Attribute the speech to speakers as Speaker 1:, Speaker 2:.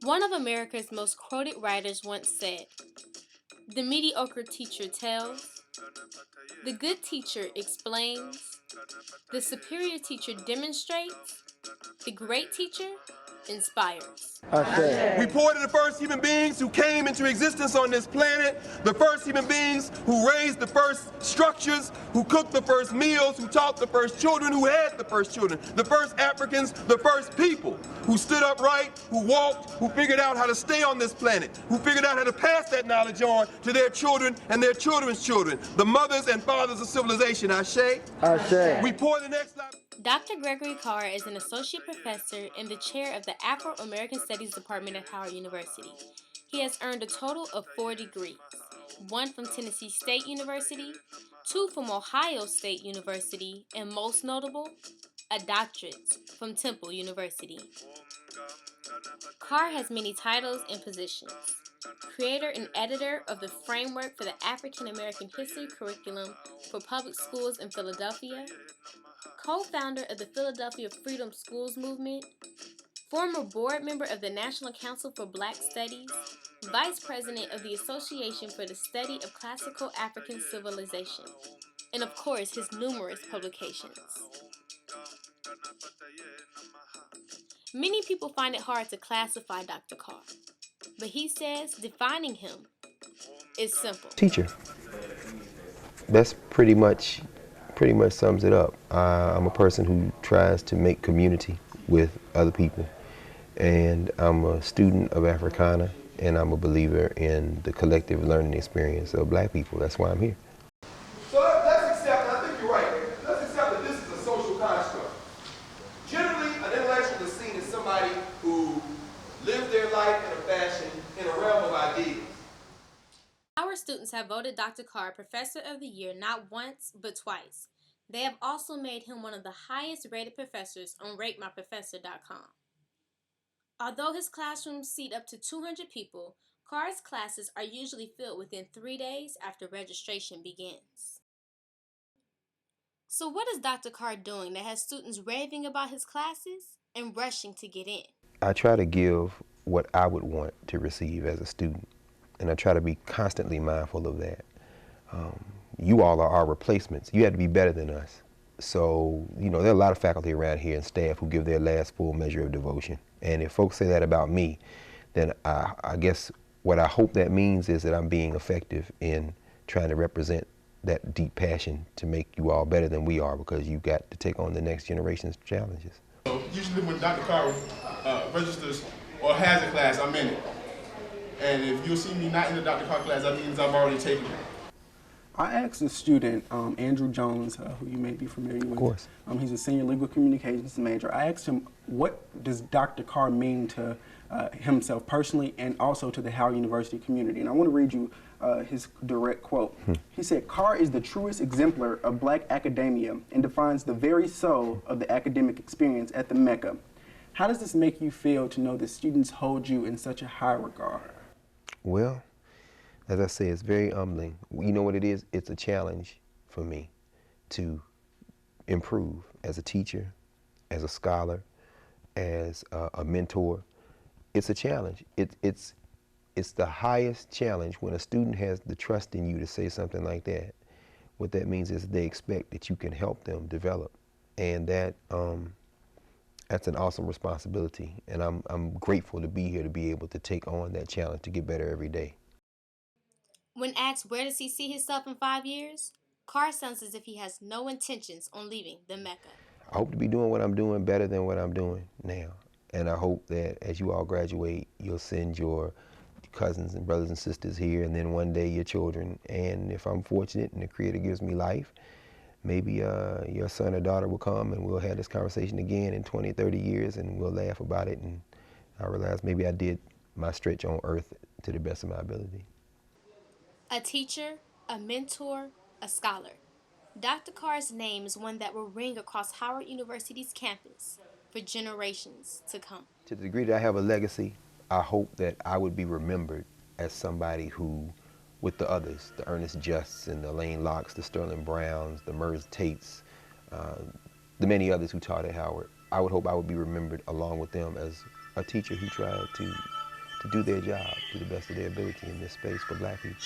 Speaker 1: One of America's most quoted writers once said, "The mediocre teacher tells, the good teacher explains, the superior teacher demonstrates, the great teacher inspires."
Speaker 2: We pour to the first human beings who came into existence on this planet, the first human beings who raised the first structures, who cooked the first meals, who taught the first children, who had the first children, the first Africans, the first people, who stood upright, who walked, who figured out how to stay on this planet, who figured out how to pass that knowledge on to their children and their children's children, the mothers and fathers of civilization. Ashe.
Speaker 3: Ashe.
Speaker 2: We pour the next life.
Speaker 1: Dr. Gregory Carr is an associate professor and the chair of the Afro-American Studies Department at Howard University. He has earned a total of 4 degrees, 1 from Tennessee State University, 2 from Ohio State University, and most notable, a doctorate from Temple University. Carr has many titles and positions. Creator and editor of the Framework for the African American History Curriculum for Public Schools in Philadelphia, co-founder of the Philadelphia Freedom Schools Movement, former board member of the National Council for Black Studies, vice president of the Association for the Study of Classical African Civilization, and of course his numerous publications. Many people find it hard to classify Dr. Carr, but he says defining him is simple.
Speaker 4: Teacher. That's pretty much sums it up. I'm a person who tries to make community with other people, and I'm a student of Africana, and I'm a believer in the collective learning experience of Black people. That's why I'm here.
Speaker 2: So let's accept, and I think you're right, let's accept that this is a social construct. Generally, an intellectual is seen as somebody who lives their life in a fashion, in a realm of ideas.
Speaker 1: Our students have voted Dr. Carr Professor of the Year not once, but twice. They have also made him one of the highest rated professors on RateMyProfessor.com. Although his classrooms seat up to 200 people, Carr's classes are usually filled within 3 days after registration begins. So what is Dr. Carr doing that has students raving about his classes and rushing to get in?
Speaker 4: I try to give what I would want to receive as a student, and I try to be constantly mindful of that. You all are our replacements. You have to be better than us. So, there are a lot of faculty around here and staff who give their last full measure of devotion. And if folks say that about me, then I guess what I hope that means is that I'm being effective in trying to represent that deep passion to make you all better than we are, because you've got to take on the next generation's challenges.
Speaker 5: So usually when Dr. Carr registers or has a class, I'm in it. And if you'll see me not in the Dr. Carr class, that means I've already taken it.
Speaker 3: I asked a student, Andrew Jones, who you may be familiar with.
Speaker 4: Of course.
Speaker 3: He's a senior legal communications major. I asked him, what does Dr. Carr mean to himself personally and also to the Howard University community? And I want to read you his direct quote. He said, "Carr is the truest exemplar of Black academia and defines the very soul of the academic experience at the Mecca. How does this make you feel to know that students hold you in such a high regard?"
Speaker 4: Well, as I say, it's very humbling. You know what it is? It's a challenge for me to improve as a teacher, as a scholar, as a mentor. It's a challenge. It's the highest challenge when a student has the trust in you to say something like that. What that means is they expect that you can help them develop, and that's an awesome responsibility. And I'm grateful to be here to be able to take on that challenge to get better every day.
Speaker 1: When asked where does he see himself in 5 years, Carr sounds as if he has no intentions on leaving the Mecca.
Speaker 4: I hope to be doing what I'm doing better than what I'm doing now. And I hope that as you all graduate, you'll send your cousins and brothers and sisters here, and then one day your children. And if I'm fortunate and the Creator gives me life, maybe your son or daughter will come and we'll have this conversation again in 20, 30 years, and we'll laugh about it, and I realize maybe I did my stretch on earth to the best of my ability.
Speaker 1: A teacher, a mentor, a scholar. Dr. Carr's name is one that will ring across Howard University's campus for generations to come.
Speaker 4: To the degree that I have a legacy, I hope that I would be remembered as somebody who, with the others, the Ernest Justs and the Lane Locks, the Sterling Browns, the Merz Tates, the many others who taught at Howard, I would hope I would be remembered along with them as a teacher who tried to to do their job to the best of their ability in this space for black people.